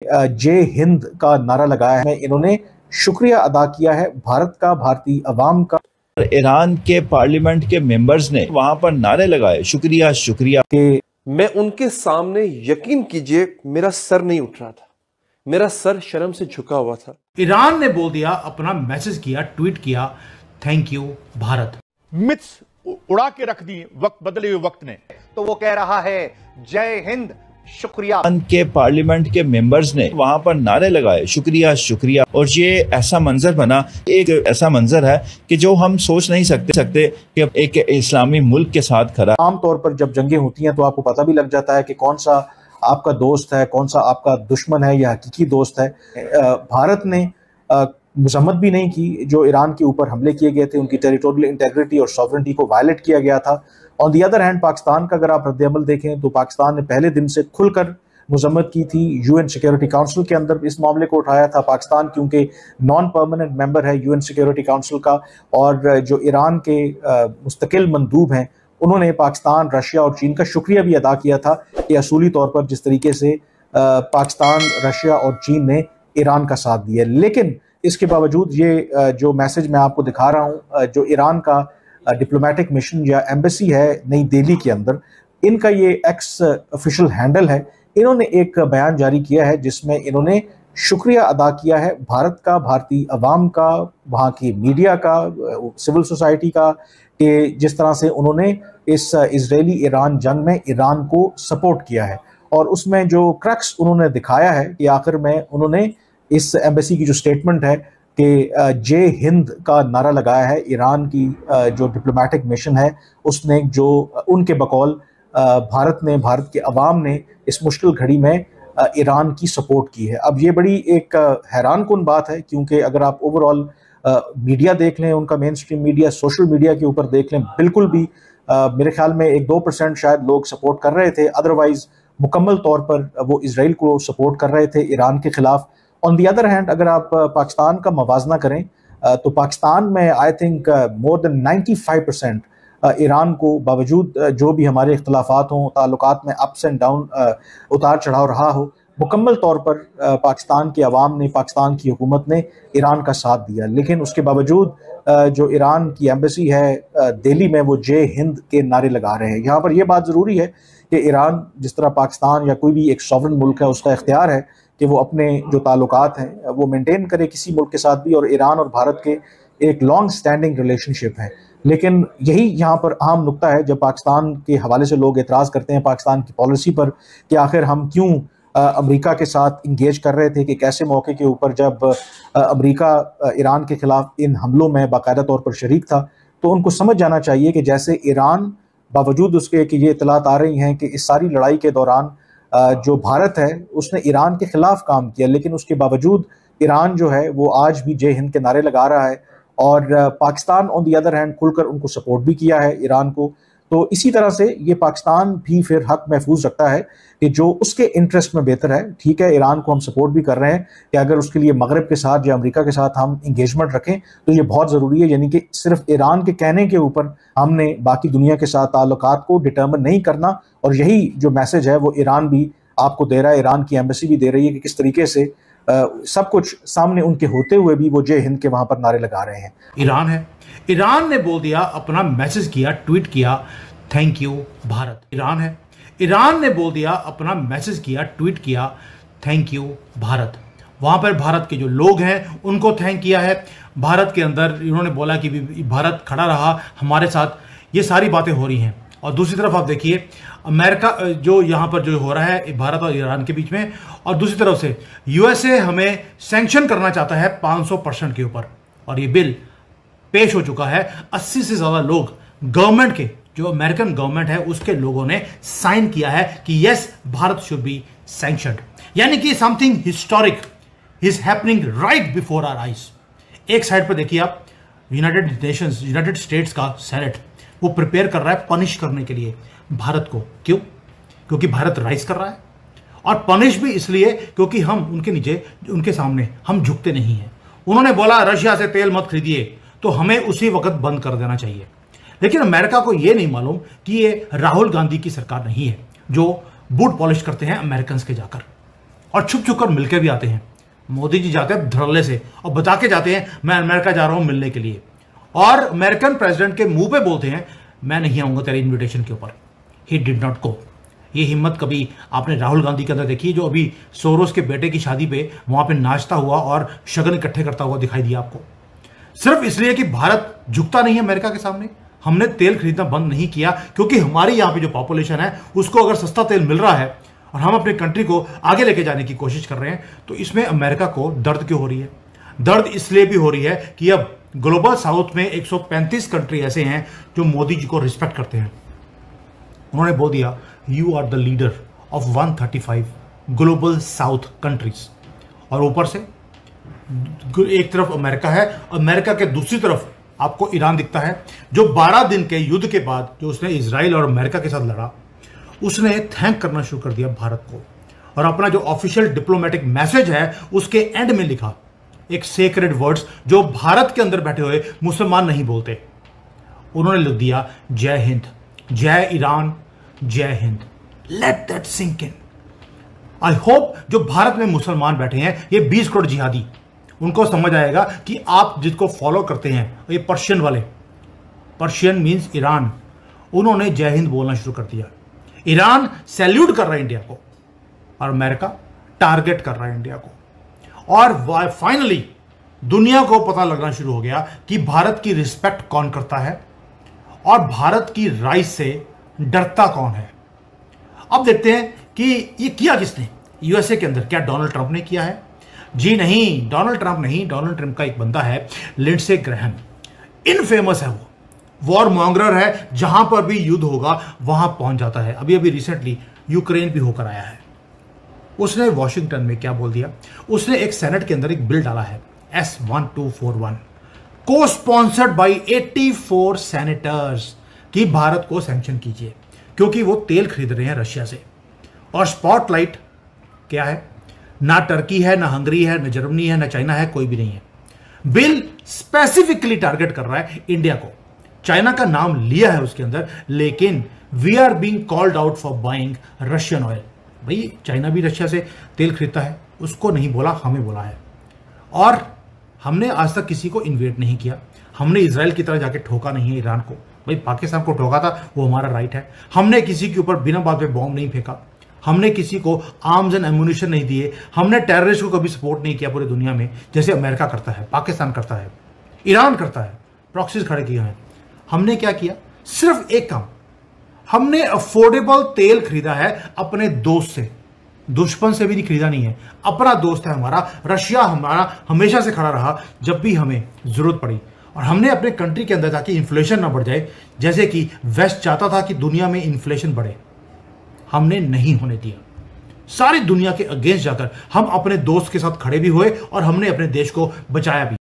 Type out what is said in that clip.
जय हिंद का नारा लगाया है। इन्होंने शुक्रिया अदा किया है भारत का, भारतीय अवाम का। ईरान के पार्लियामेंट के मेंबर्स ने वहां पर नारे लगाए, शुक्रिया शुक्रिया। कि मैं उनके सामने, यकीन कीजिए, मेरा सर नहीं उठ रहा था, मेरा सर शर्म से झुका हुआ था। ईरान ने बोल दिया, अपना मैसेज किया, ट्वीट किया, थैंक यू भारत। मिथ्स उड़ा के रख दी वक्त बदले हुए वक्त ने। तो वो कह रहा है जय हिंद, शुक्रिया। ईरान के पार्लियामेंट के मेंबर्स ने वहां पर नारे लगाए, शुक्रिया शुक्रिया। और ये ऐसा मंजर बना, एक ऐसा मंजर है कि जो हम सोच नहीं सकते कि एक इस्लामी मुल्क के साथ खड़ा। आमतौर पर जब जंगें होती हैं तो आपको पता भी लग जाता है कि कौन सा आपका दोस्त है, कौन सा आपका दुश्मन है या हकीकी दोस्त है। भारत ने मजम्मत भी नहीं की जो ईरान के ऊपर हमले किए गए थे, उनकी टेरिटोरियल इंटेग्रिटी और सॉवरेनिटी को वायलेट किया गया था। On the other hand Pakistan का अगर आप रद्द-ए-अमल देखें तो पाकिस्तान ने पहले दिन से खुलकर मजम्मत की थी। यूएन सिक्योरिटी काउंसिल के अंदर इस मामले को उठाया था। पाकिस्तान क्योंकि नॉन परमानेंट मेंबर है यूएन सिक्योरिटी काउंसिल का, और जो ईरान के मुस्तकिल मंदूब हैं उन्होंने पाकिस्तान, रशिया और चीन का शुक्रिया भी अदा किया था कि असूली तौर पर जिस तरीके से पाकिस्तान, रशिया और चीन ने ईरान का साथ दिया। लेकिन इसके बावजूद ये जो मैसेज मैं आपको दिखा रहा हूँ, जो ईरान का डिप्लोमेटिक मिशन या एम्बेसी है नई दिल्ली के अंदर, इनका ये एक्स ऑफिशियल हैंडल है। इन्होंने एक बयान जारी किया है जिसमें इन्होंने शुक्रिया अदा किया है भारत का, भारतीय अवाम का, वहाँ की मीडिया का, सिविल सोसाइटी का, कि जिस तरह से उन्होंने इस इजरायली ईरान जंग में ईरान को सपोर्ट किया है। और उसमें जो क्रक्स उन्होंने दिखाया है कि आखिर में उन्होंने इस एम्बेसी की जो स्टेटमेंट है कि जय हिंद का नारा लगाया है। ईरान की जो डिप्लोमेटिक मिशन है उसने, जो उनके बकौल भारत ने, भारत के अवाम ने इस मुश्किल घड़ी में ईरान की सपोर्ट की है। अब ये बड़ी एक हैरान कुन बात है, क्योंकि अगर आप ओवरऑल मीडिया देख लें, उनका main stream media, social media के ऊपर देख लें, बिल्कुल भी मेरे ख्याल में 1-2% शायद लोग सपोर्ट कर रहे थे। अदरवाइज मुकम्मल तौर पर वो इसराइल को सपोर्ट कर रहे थे ईरान के खिलाफ। ऑन दी अदर हैंड अगर आप पाकिस्तान का मवाजना करें तो पाकिस्तान में I think more than 95% Iran को, बावजूद जो भी हमारे इख्तलाफात हों, ताल्लुकात में अप्स एंड डाउन, उतार चढ़ाव रहा हो, मुकम्मल तौर पर पाकिस्तान के अवाम ने, पाकिस्तान की हुकूमत ने ईरान का साथ दिया। लेकिन उसके बावजूद जो ईरान की एम्बेसी है दिल्ली में, वो जय हिंद के नारे लगा रहे हैं। यहाँ पर यह बात ज़रूरी है कि ईरान, जिस तरह पाकिस्तान या कोई भी एक सॉवरेन मुल्क है, उसका इख्तियार है कि वो अपने जो ताल्लुकात हैं वो मेंटेन करे किसी मुल्क के साथ भी, और ईरान और भारत के एक लॉन्ग स्टैंडिंग रिलेशनशिप है। लेकिन यही यहाँ पर अहम नुक्ता है जब पाकिस्तान के हवाले से लोग एतराज़ करते हैं पाकिस्तान की पॉलिसी पर कि आखिर हम क्यों अमेरिका के साथ इंगेज कर रहे थे, कि कैसे मौके के ऊपर जब अमेरिका ईरान के खिलाफ इन हमलों में बाकायदा तौर पर शरीक था। तो उनको समझ जाना चाहिए कि जैसे ईरान, बावजूद उसके कि ये इतलात आ रही हैं कि इस सारी लड़ाई के दौरान जो भारत है उसने ईरान के खिलाफ काम किया, लेकिन उसके बावजूद ईरान जो है वो आज भी जय हिंद के नारे लगा रहा है, और Pakistan on the other hand खुलकर उनको सपोर्ट भी किया है ईरान को। तो इसी तरह से ये पाकिस्तान भी फिर हक महफूज रखता है कि जो उसके इंटरेस्ट में बेहतर है। ठीक है, ईरान को हम सपोर्ट भी कर रहे हैं कि अगर उसके लिए मगरब के साथ या अमेरिका के साथ हम इंगेजमेंट रखें तो ये बहुत ज़रूरी है। यानी कि सिर्फ ईरान के कहने के ऊपर हमने बाकी दुनिया के साथ ताल्लुकात को डिटर्मिन नहीं करना। और यही जो मैसेज है वो ईरान भी आपको दे रहा है, ईरान की एम्बेसी भी दे रही है कि किस तरीके से सब कुछ सामने उनके होते हुए भी वो जय हिंद के वहाँ पर नारे लगा रहे हैं। ईरान है, ईरान ने बोल दिया, अपना मैसेज किया, ट्वीट किया, थैंक यू भारत। ईरान है, ईरान ने बोल दिया, अपना मैसेज किया, ट्वीट किया, थैंक यू भारत। वहाँ पर भारत के जो लोग हैं उनको थैंक किया है। भारत के अंदर इन्होंने बोला कि भारत खड़ा रहा हमारे साथ। ये सारी बातें हो रही हैं। और दूसरी तरफ आप देखिए अमेरिका जो यहाँ पर जो हो रहा है भारत और ईरान के बीच में, और दूसरी तरफ से यूएसए हमें सैंक्शन करना चाहता है 500% के ऊपर। और ये बिल पेश हो चुका है। 80 से ज़्यादा लोग, गवर्नमेंट के, जो अमेरिकन गवर्नमेंट है उसके लोगों ने साइन किया है कि yes, Bharat should be sanctioned. यानी कि something historic is happening right before our eyes. एक साइड पर देखिए आप, यूनाइटेड नेशंस, यूनाइटेड स्टेट्स का सेनेट, वो प्रिपेयर कर रहा है पनिश करने के लिए भारत को। क्यों? क्योंकि भारत राइज कर रहा है, और पनिश भी इसलिए क्योंकि हम उनके नीचे, उनके सामने हम झुकते नहीं हैं। उन्होंने बोला रशिया से तेल मत खरीदिए, तो हमें उसी वक्त बंद कर देना चाहिए। लेकिन अमेरिका को यह नहीं मालूम कि ये राहुल गांधी की सरकार नहीं है जो बूट पॉलिश करते हैं अमेरिकन के जाकर। और छुप छुप कर मिलकर भी आते हैं। मोदी जी जाते हैं धड़ल्ले से और बता के जाते हैं मैं अमेरिका जा रहा हूं मिलने के लिए, और अमेरिकन प्रेसिडेंट के मुंह पे बोलते हैं मैं नहीं आऊंगा तेरे इन्विटेशन के ऊपर। He did not go. ये हिम्मत कभी आपने राहुल गांधी के अंदर देखी, जो अभी सोरोस के बेटे की शादी पे वहां पे नाचता हुआ और शगन इकट्ठे करता हुआ दिखाई दिया आपको, सिर्फ इसलिए कि भारत झुकता नहीं है अमेरिका के सामने। हमने तेल खरीदना बंद नहीं किया क्योंकि हमारी यहाँ पे जो पॉपुलेशन है उसको अगर सस्ता तेल मिल रहा है और हम अपने कंट्री को आगे लेके जाने की कोशिश कर रहे हैं, तो इसमें अमेरिका को दर्द क्यों हो रही है? दर्द इसलिए भी हो रही है कि अब ग्लोबल साउथ में 135 कंट्री ऐसे हैं जो मोदी जी को रिस्पेक्ट करते हैं। उन्होंने बोल दिया you are the leader of 135 global south countries, और ऊपर से एक तरफ अमेरिका है, अमेरिका के दूसरी तरफ आपको ईरान दिखता है, जो 12 दिन के युद्ध के बाद जो उसने इजराइल और अमेरिका के साथ लड़ा, उसने थैंक करना शुरू कर दिया भारत को, और अपना जो ऑफिशियल डिप्लोमेटिक मैसेज है उसके एंड में लिखा एक सेक्रेड वर्ड्स जो भारत के अंदर बैठे हुए मुसलमान नहीं बोलते। उन्होंने लिख दिया जय हिंद, जय ईरान, जय Hind. Let that sink in. I hope जो भारत में मुसलमान बैठे हैं, ये 20 करोड़ जिहादी, उनको समझ आएगा कि आप जिसको फॉलो करते हैं ये पर्शियन वाले, पर्शियन मीन्स ईरान, उन्होंने जय हिंद बोलना शुरू कर दिया। ईरान सैल्यूट कर रहा है इंडिया को और अमेरिका टारगेट कर रहा है इंडिया को, और फाइनली दुनिया को पता लगना शुरू हो गया कि भारत की रिस्पेक्ट कौन करता है और भारत की राइट से डरता कौन है। अब देखते हैं कि ये किया किसने यूएसए के अंदर। क्या डोनाल्ड ट्रंप ने किया है? जी नहीं, डोनाल्ड ट्रंप नहीं। डोनाल्ड ट्रंप का एक बंदा है लिंडसे ग्रैहम, इनफेमस है, वो वॉर मॉन्गरर है, जहां पर भी युद्ध होगा वहां पहुंच जाता है। अभी अभी रिसेंटली यूक्रेन भी होकर आया है। उसने वॉशिंगटन में क्या बोल दिया, उसने एक सेनेट के अंदर एक बिल डाला है S-1241, को स्पॉन्सर्ड बाय 84 सेनेटर्स, कि भारत को सैंक्शन कीजिए क्योंकि वो तेल खरीद रहे हैं रशिया से। और स्पॉटलाइट क्या है? ना टर्की है, ना हंगरी है, ना जर्मनी है, ना चाइना है, कोई भी नहीं है। बिल स्पेसिफिकली टारगेट कर रहा है इंडिया को। चाइना का नाम लिया है उसके अंदर, लेकिन we are being called out for buying Russian oil. भाई चाइना भी रशिया से तेल खरीदता है, उसको नहीं बोला, हमें बोला है। और हमने आज तक किसी को इन्वेट नहीं किया, हमने इजराइल की तरह जाके ठोका नहीं है ईरान को। भाई पाकिस्तान को ठोका था, वो हमारा राइट है। हमने किसी के ऊपर बिना बात पे बॉम्ब नहीं फेंका, हमने किसी को आर्म्स एंड एम्यूनिशन नहीं दिए, हमने टेररिस्ट को कभी सपोर्ट नहीं किया पूरी दुनिया में, जैसे अमेरिका करता है, पाकिस्तान करता है, ईरान करता है, प्रॉक्सीज खड़े किए हैं। हमने क्या किया? सिर्फ एक काम, हमने अफोर्डेबल तेल खरीदा है अपने दोस्त से, दुश्मन से भी नहीं खरीदा नहीं है, अपना दोस्त है हमारा। रशिया हमारा हमेशा से खड़ा रहा जब भी हमें जरूरत पड़ी, और हमने अपने कंट्री के अंदर ताकि इन्फ्लेशन ना बढ़ जाए, जैसे कि वेस्ट चाहता था कि दुनिया में इन्फ्लेशन बढ़े, हमने नहीं होने दिया। सारी दुनिया के अगेंस्ट जाकर हम अपने दोस्त के साथ खड़े भी हुए और हमने अपने देश को बचाया भी।